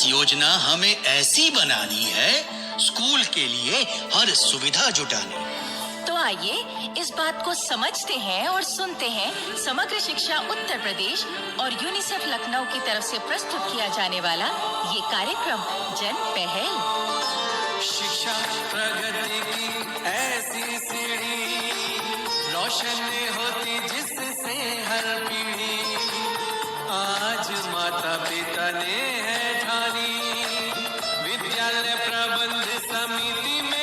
योजना हमें ऐसी बनानी है, स्कूल के लिए हर सुविधा जुटानी। तो आइए इस बात को समझते हैं और सुनते हैं समग्र शिक्षा उत्तर प्रदेश और यूनिसेफ लखनऊ की तरफ से प्रस्तुत किया जाने वाला ये कार्यक्रम जन पहल। शिक्षा प्रगति की ऐसी सीढ़ी रोशन होती जिससे हर पीढ़ी। आज माता पिता ने है ठानी विद्यालय प्रबंध समिति में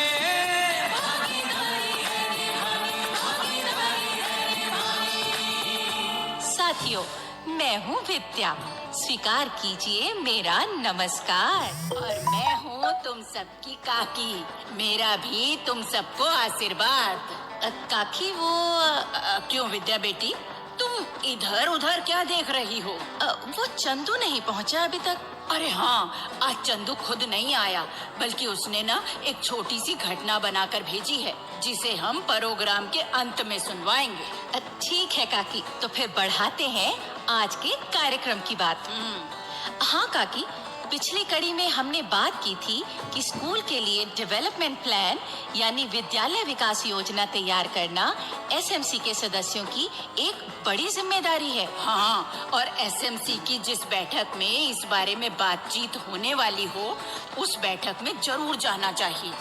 साथियों, मैं हूँ विद्या, स्वीकार कीजिए मेरा नमस्कार। और मैं हूँ तुम सबकी काकी, मेरा भी तुम सबको आशीर्वाद। काकी क्यों विद्या बेटी, तुम इधर उधर क्या देख रही हो? वो चंदू नहीं पहुँचा अभी तक। अरे हाँ, आज चंदू खुद नहीं आया, बल्कि उसने ना एक छोटी सी घटना बनाकर भेजी है, जिसे हम प्रोग्राम के अंत में सुनवाएंगे। ठीक है काकी, तो फिर बढ़ाते हैं आज के कार्यक्रम की बात। हाँ काकी, पिछली कड़ी में हमने बात की थी कि स्कूल के लिए डेवलपमेंट प्लान यानी विद्यालय विकास योजना तैयार करना एसएमसी के सदस्यों की एक बड़ी जिम्मेदारी है। हाँ, और एसएमसी की जिस बैठक में इस बारे में बातचीत होने वाली हो, उस बैठक में जरूर जाना चाहिए।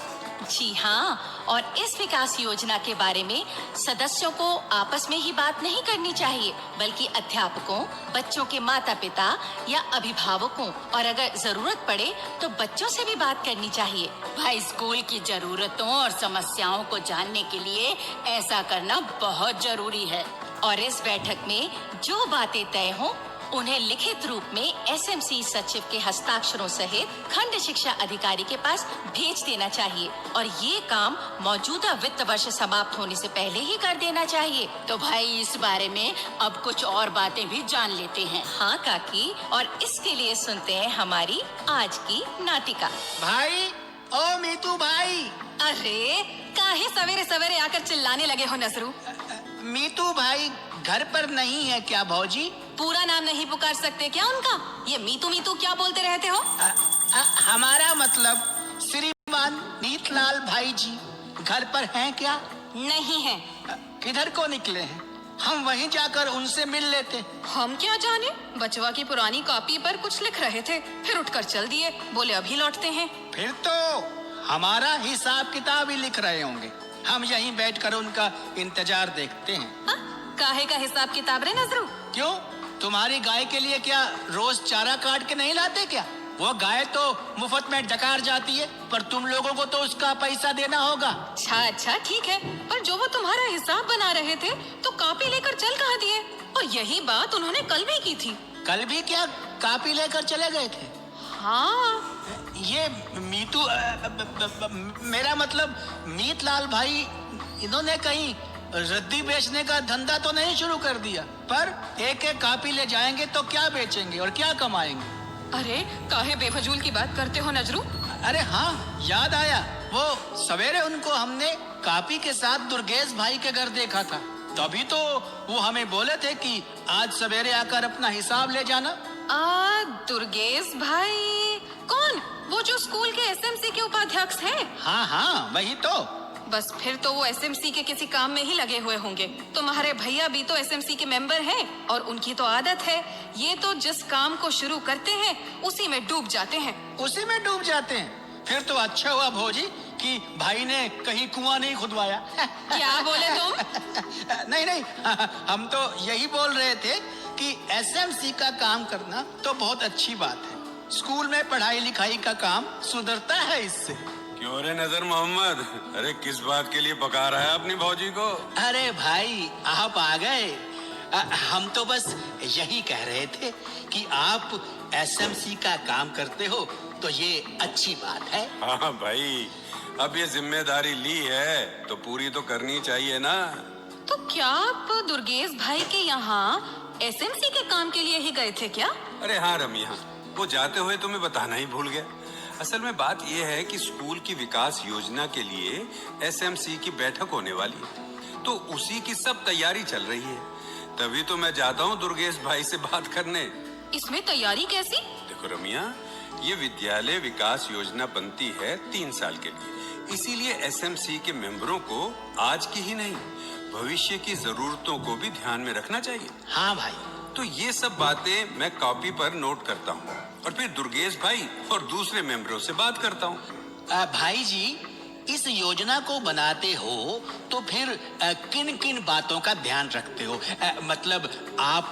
जी हाँ, और इस विकास योजना के बारे में सदस्यों को आपस में ही बात नहीं करनी चाहिए, बल्कि अध्यापकों, बच्चों के माता पिता या अभिभावकों और अगर जरूरत पड़े तो बच्चों से भी बात करनी चाहिए। भाई, स्कूल की जरूरतों और समस्याओं को जानने के लिए ऐसा करना बहुत जरूरी है। और इस बैठक में जो बातें तय हों, उन्हें लिखित रूप में एसएमसी सचिव के हस्ताक्षरों सहित खंड शिक्षा अधिकारी के पास भेज देना चाहिए और ये काम मौजूदा वित्त वर्ष समाप्त होने से पहले ही कर देना चाहिए। तो भाई, इस बारे में अब कुछ और बातें भी जान लेते हैं। हाँ काकी, और इसके लिए सुनते हैं हमारी आज की नाटिका। भाई, ओ मीतू भाई। अरे, काहे सवेरे सवेरे आकर चिल्लाने लगे हो नजरू? मीतू भाई घर पर नहीं है क्या भौजी? पूरा नाम नहीं पुकार सकते क्या उनका? ये मीतू मीतू क्या बोलते रहते हो? हमारा मतलब श्रीमान मीतलाल भाई जी घर पर हैं क्या? नहीं है। किधर को निकले हैं? हम वहीं जाकर उनसे मिल लेते। हम क्या जाने, बचवा की पुरानी कॉपी पर कुछ लिख रहे थे, फिर उठकर चल दिए, बोले अभी लौटते हैं। फिर तो हमारा हिसाब किताब ही लिख रहे होंगे। हम यहीं बैठकर उनका इंतजार देखते हैं। काहे का हिसाब किताब रे नजरू? क्यों, तुम्हारी गाय के लिए क्या रोज चारा काट के नहीं लाते क्या? वो गाय तो मुफ्त में डकार जाती है, पर तुम लोगों को तो उसका पैसा देना होगा। अच्छा ठीक है, पर जो वो तुम्हारा हिसाब बना रहे थे तो कॉपी लेकर चल कहाँ दिए? और यही बात उन्होंने कल भी की थी। कल भी क्या कॉपी लेकर चले गए थे? हाँ, ये मीतू मेरा मतलब मीतलाल भाई, इन्होंने कहीं रद्दी बेचने का धंधा तो नहीं शुरू कर दिया? पर एक एक कॉपी ले जाएंगे तो क्या बेचेंगे और क्या कमाएंगे? अरे काहे बेफजूल की बात करते हो नजरू? अरे हाँ, याद आया, वो सवेरे उनको हमने कॉपी के साथ दुर्गेश भाई के घर देखा था। तभी तो वो हमें बोले थे कि आज सवेरे आकर अपना हिसाब ले जाना। दुर्गेश भाई कौन? वो जो स्कूल के एसएमसी के उपाध्यक्ष हैं? हाँ, वही तो। बस फिर तो वो एसएमसी के किसी काम में ही लगे हुए होंगे। तुम्हारे भैया भी तो एसएमसी के मेंबर हैं और उनकी तो आदत है, ये तो जिस काम को शुरू करते हैं उसी में डूब जाते हैं। उसी में डूब जाते हैं? फिर तो अच्छा हुआ भौजी कि भाई ने कहीं कुआं नहीं खुदवाया। क्या बोले तुम? नहीं, हम तो यही बोल रहे थे कि एसएमसी का काम करना तो बहुत अच्छी बात है। स्कूल में पढ़ाई लिखाई का काम सुधरता है इससे। क्यों रे नजर मोहम्मद, अरे किस बात के लिए पका रहा है अपनी भौजी को? अरे भाई, आप आ गए। हम तो बस यही कह रहे थे कि आप एसएमसी का काम करते हो तो ये अच्छी बात है। हाँ भाई, अब ये जिम्मेदारी ली है तो पूरी तो करनी चाहिए ना। तो क्या आप दुर्गेश भाई के यहाँ एसएमसी के काम के लिए ही गए थे क्या? अरे हाँ रमिया, वो जाते हुए तुम्हें बताना ही भूल गया। असल में बात यह है कि स्कूल की विकास योजना के लिए एसएमसी की बैठक होने वाली है, तो उसी की सब तैयारी चल रही है। तभी तो मैं जाता हूँ दुर्गेश भाई से बात करने। इसमें तैयारी कैसी? देखो रमिया, ये विद्यालय विकास योजना बनती है 3 साल के लिए। इसीलिए एसएमसी के मेंबरों को आज की ही नहीं भविष्य की जरूरतों को भी ध्यान में रखना चाहिए। हाँ भाई। तो ये सब बातें मैं कॉपी पर नोट करता हूँ और फिर दुर्गेश भाई और दूसरे मेंबरों से बात करता हूँ। भाई जी, इस योजना को बनाते हो तो फिर किन किन बातों का ध्यान रखते हो? मतलब आप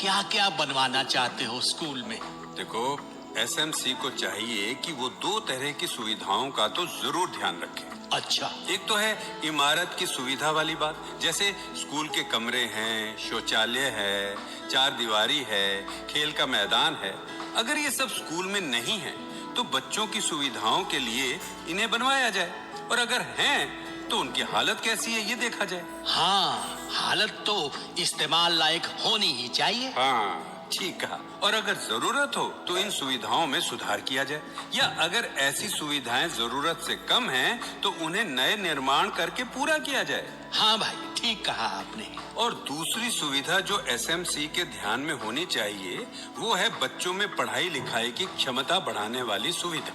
क्या क्या बनवाना चाहते हो स्कूल में? देखो, एसएमसी को चाहिए कि वो 2 तरह की सुविधाओं का तो जरूर ध्यान रखे। अच्छा। एक तो है इमारत की सुविधा वाली बात, जैसे स्कूल के कमरे हैं, शौचालय है, 4 दीवारी है, खेल का मैदान है। अगर ये सब स्कूल में नहीं है तो बच्चों की सुविधाओं के लिए इन्हें बनवाया जाए, और अगर हैं तो उनकी हालत कैसी है ये देखा जाए। हाँ, हालत तो इस्तेमाल लायक होनी ही चाहिए। हाँ, ठीक कहा। और अगर जरूरत हो तो इन सुविधाओं में सुधार किया जाए, या अगर ऐसी सुविधाएं जरूरत से कम हैं तो उन्हें नए निर्माण करके पूरा किया जाए। हाँ भाई, ठीक कहा आपने। और दूसरी सुविधा जो एसएमसी के ध्यान में होनी चाहिए वो है बच्चों में पढ़ाई लिखाई की क्षमता बढ़ाने वाली सुविधा।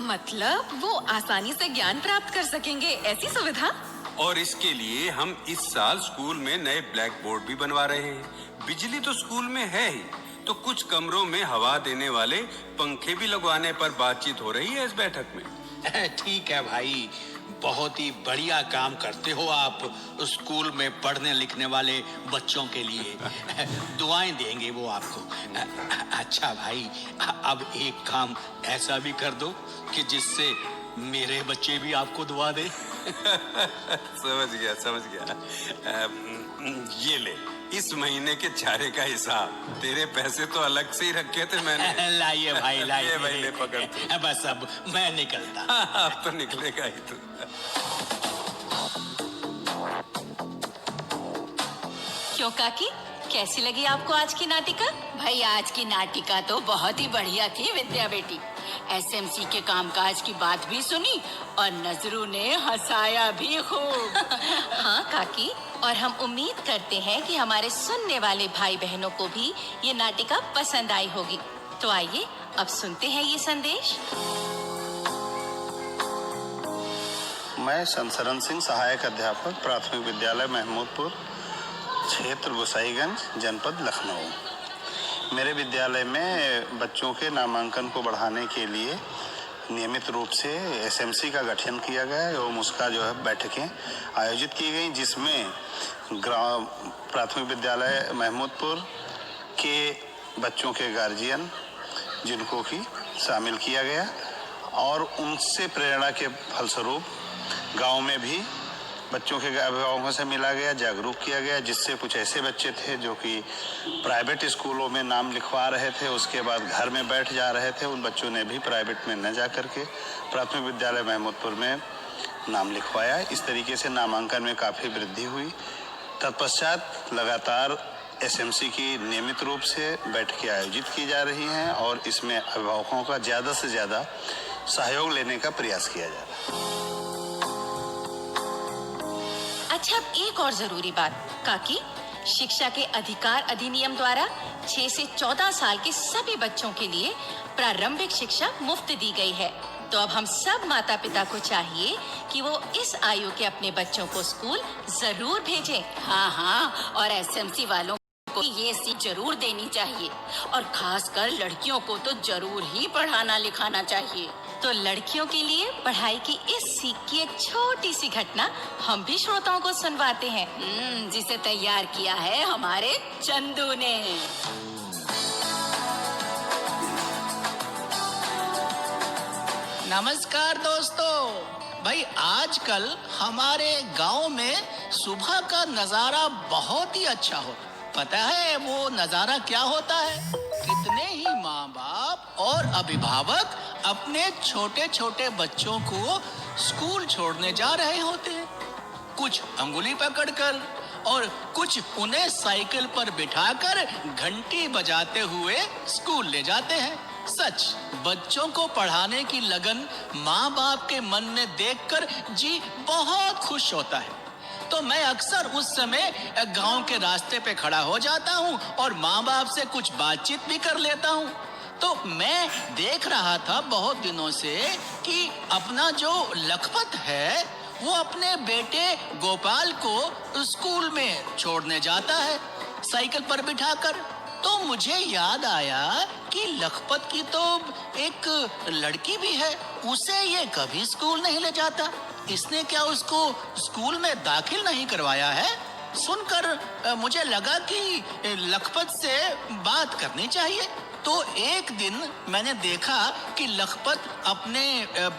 मतलब वो आसानी से ज्ञान प्राप्त कर सकेंगे, ऐसी सुविधा? और इसके लिए हम इस साल स्कूल में नए ब्लैक बोर्ड भी बनवा रहे हैं। बिजली तो स्कूल में है ही, तो कुछ कमरों में हवा देने वाले पंखे भी लगवाने पर बातचीत हो रही है इस बैठक में। ठीक है भाई, बहुत ही बढ़िया काम करते हो आप स्कूल में पढ़ने लिखने वाले बच्चों के लिए। दुआएं देंगे वो आपको। अच्छा भाई, अब एक काम ऐसा भी कर दो कि जिससे मेरे बच्चे भी आपको दुआ दे। समझ गया। ये ले, इस महीने के चारे का हिसाब। तेरे पैसे तो अलग से ही रखे थे मैंने। लाइए भाई, लाइए। ये भाई ले, पकड़ तू। बस अब मैं निकलता। अब तो निकलेगा ही तू। क्यों काकी, कैसी लगी आपको आज की नाटिका? भाई, आज की नाटिका तो बहुत ही बढ़िया थी विद्या बेटी। एसएमसी के कामकाज की बात भी सुनी और नजरू ने हंसाया भी खूब। हाँ काकी, और हम उम्मीद करते हैं कि हमारे सुनने वाले भाई बहनों को भी ये नाटिका पसंद आई होगी। तो आइए अब सुनते हैं ये संदेश। मैं संसरन सिंह, सहायक अध्यापक, प्राथमिक विद्यालय महमूदपुर, क्षेत्र गोसाईगंज, जनपद लखनऊ। मेरे विद्यालय में बच्चों के नामांकन को बढ़ाने के लिए नियमित रूप से एसएमसी का गठन किया गया एवं उसका जो है बैठकें आयोजित की गई, जिसमें प्राथमिक विद्यालय महमूदपुर के बच्चों के गार्जियन जिनको कि शामिल किया गया, और उनसे प्रेरणा के फलस्वरूप गांव में भी बच्चों के अभिभावकों से मिला गया, जागरूक किया गया, जिससे कुछ ऐसे बच्चे थे जो कि प्राइवेट स्कूलों में नाम लिखवा रहे थे, उसके बाद घर में बैठ जा रहे थे। उन बच्चों ने भी प्राइवेट में न जा करके प्राथमिक विद्यालय महमूदपुर में नाम लिखवाया। इस तरीके से नामांकन में काफ़ी वृद्धि हुई। तत्पश्चात लगातार एसएमसी की नियमित रूप से बैठकें आयोजित की जा रही हैं और इसमें अभिभावकों का ज़्यादा से ज़्यादा सहयोग लेने का प्रयास किया जा रहा है। अच्छा, अब एक और जरूरी बात काकी, शिक्षा के अधिकार अधिनियम द्वारा 6 से 14 साल के सभी बच्चों के लिए प्रारंभिक शिक्षा मुफ्त दी गई है। तो अब हम सब माता पिता को चाहिए कि वो इस आयु के अपने बच्चों को स्कूल जरूर भेजें। हाँ, और एसएमसी वालों को ये सीख जरूर देनी चाहिए, और खासकर लड़कियों को तो जरूर ही पढ़ाना लिखाना चाहिए। तो लड़कियों के लिए पढ़ाई की इस सीख की एक छोटी सी घटना हम भी श्रोताओं को सुनवाते हैं, जिसे तैयार किया है हमारे चंदू ने। नमस्कार दोस्तों। भाई, आजकल हमारे गांव में सुबह का नजारा बहुत ही अच्छा हो। पता है वो नजारा क्या होता है? कितने ही माँ बाप और अभिभावक अपने छोटे छोटे बच्चों को स्कूल छोड़ने जा रहे होते हैं। कुछ अंगुली पकड़कर और कुछ उन्हें साइकिल पर बिठाकर घंटी बजाते हुए स्कूल ले जाते हैं। सच, बच्चों को पढ़ाने की लगन माँ बाप के मन में देखकर जी बहुत खुश होता है। तो मैं अक्सर उस समय गांव के रास्ते पे खड़ा हो जाता हूँ और माँ बाप से कुछ बातचीत भी कर लेता हूँ। तो तो मैं देख रहा था बहुत दिनों से कि अपना जो लखपत है वो अपने बेटे गोपाल को स्कूल में छोड़ने जाता है साइकिल पर बिठाकर। तो मुझे याद आया कि लखपत की तो एक लड़की भी है, उसे ये कभी स्कूल नहीं ले जाता। इसने क्या उसको स्कूल में दाखिल नहीं करवाया है? सुनकर मुझे लगा कि लखपत से बात करनी चाहिए। तो एक दिन मैंने देखा कि लखपत अपने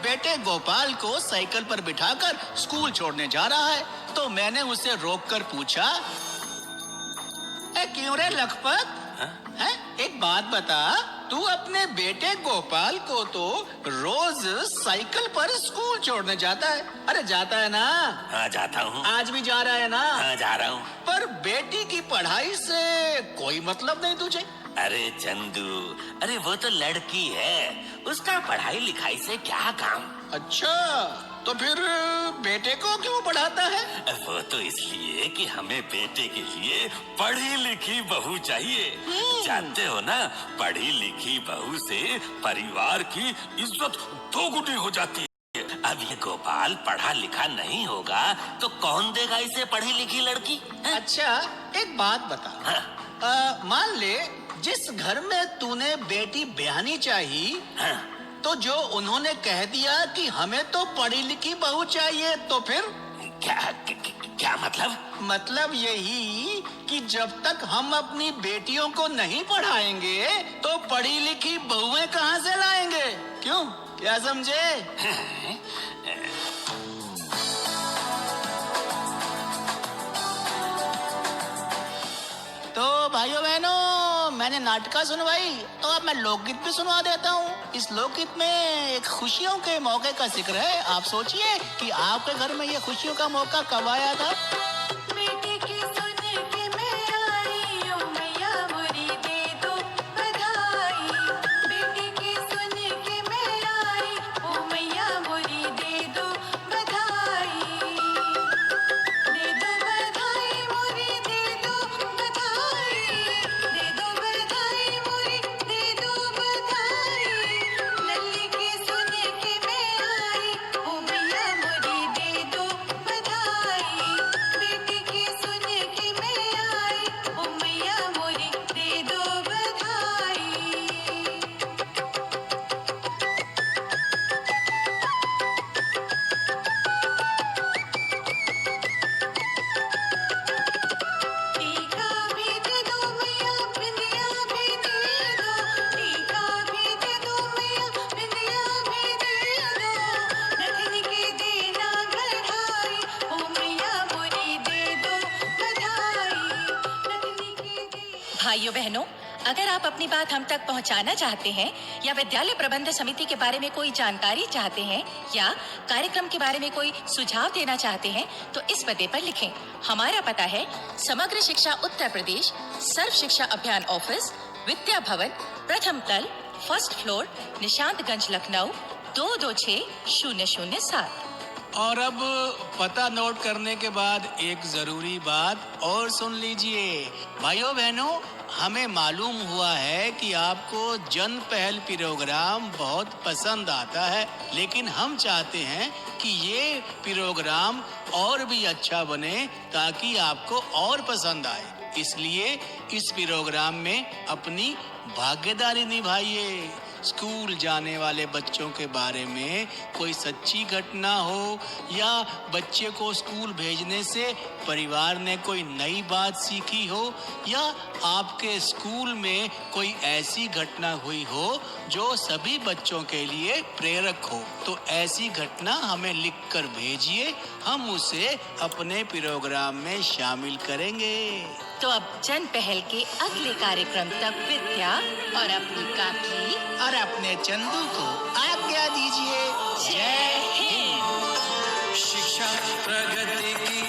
बेटे गोपाल को साइकिल पर बिठाकर स्कूल छोड़ने जा रहा है। तो मैंने उसे रोककर पूछा, क्यों रे लखपत? है? एक बात बता, तू अपने बेटे गोपाल को तो रोज साइकिल पर स्कूल छोड़ने जाता है। अरे जाता है ना? हाँ जाता हूँ। आज भी जा रहा है ना? हाँ जा रहा हूँ। पर बेटी की पढ़ाई से कोई मतलब नहीं तुझे? अरे चंदू, अरे वो तो लड़की है, उसका पढ़ाई लिखाई से क्या काम। अच्छा, तो फिर बेटे को क्यों पढ़ाता है? वो तो इसलिए कि हमें बेटे के लिए पढ़ी लिखी बहू चाहिए। जानते हो ना, पढ़ी लिखी बहू से परिवार की इज्जत दोगुनी हो जाती है। अब ये गोपाल पढ़ा लिखा नहीं होगा तो कौन देगा इसे पढ़ी लिखी लड़की? अच्छा, एक बात बता। हाँ। मान ले जिस घर में तूने बेटी ब्याहनी चाहिए, हाँ। तो जो उन्होंने कह दिया कि हमें तो पढ़ी लिखी बहू चाहिए, तो फिर क्या मतलब? मतलब यही कि जब तक हम अपनी बेटियों को नहीं पढ़ाएंगे तो पढ़ी लिखी बहुएं कहाँ से लाएंगे? क्यों, क्या समझे? तो भाइयों बहनों, मैंने नाटका सुनवाई, तो अब मैं लोकगीत भी सुनवा देता हूँ। इस लोकगीत में एक खुशियों के मौके का जिक्र है। आप सोचिए कि आपके घर में ये खुशियों का मौका कब आया था? बेटे की सुन के मैं आई, ओ मैया मोरी दे दो बधाई। बेटे की सुन के मैं आई, ओ मैया मोरी दे दो बधाई। दे दो बधाई मोरी, दे दो बधाई। दे दो बधाई मोरी, दे दो बधाई। लल्ली की सुन के मैं आई, ओ मैया मोरी दे दो बधाई। बेटी की सुन के मैं आई, ओ मैया मोरी दे दो बधाई। टीका भी दे दो मैया, बिंदिया भी दे दो। टीका भी दे दो मैया, बिंदिया भी दे दो। नथनी के देना गढ़ाई, ओ मैया मोरी दे दो बधाई। नथनी के दे। भाइयों बहनों, अगर आप अपनी बात हम तक पहुंचाना चाहते हैं या विद्यालय प्रबंध समिति के बारे में कोई जानकारी चाहते हैं या कार्यक्रम के बारे में कोई सुझाव देना चाहते हैं तो इस पते पर लिखें। हमारा पता है समग्र शिक्षा उत्तर प्रदेश, सर्व शिक्षा अभियान ऑफिस, विद्या भवन, प्रथम तल, फर्स्ट फ्लोर, निशांतगंज, लखनऊ 226007। और अब पता नोट करने के बाद एक जरूरी बात और सुन लीजिए। भाइयों बहनों, हमें मालूम हुआ है कि आपको जन पहल प्रोग्राम बहुत पसंद आता है, लेकिन हम चाहते हैं कि ये प्रोग्राम और भी अच्छा बने ताकि आपको और पसंद आए। इसलिए इस प्रोग्राम में अपनी भागीदारी निभाइए। स्कूल जाने वाले बच्चों के बारे में कोई सच्ची घटना हो या बच्चे को स्कूल भेजने से परिवार ने कोई नई बात सीखी हो या आपके स्कूल में कोई ऐसी घटना हुई हो जो सभी बच्चों के लिए प्रेरक हो, तो ऐसी घटना हमें लिखकर भेजिए। हम उसे अपने प्रोग्राम में शामिल करेंगे। तो अब जन पहल के अगले कार्यक्रम तक विद्या और अपनी काकी और अपने चंदू को आज्ञा दीजिए। जय हिंद। शिक्षा प्रगति की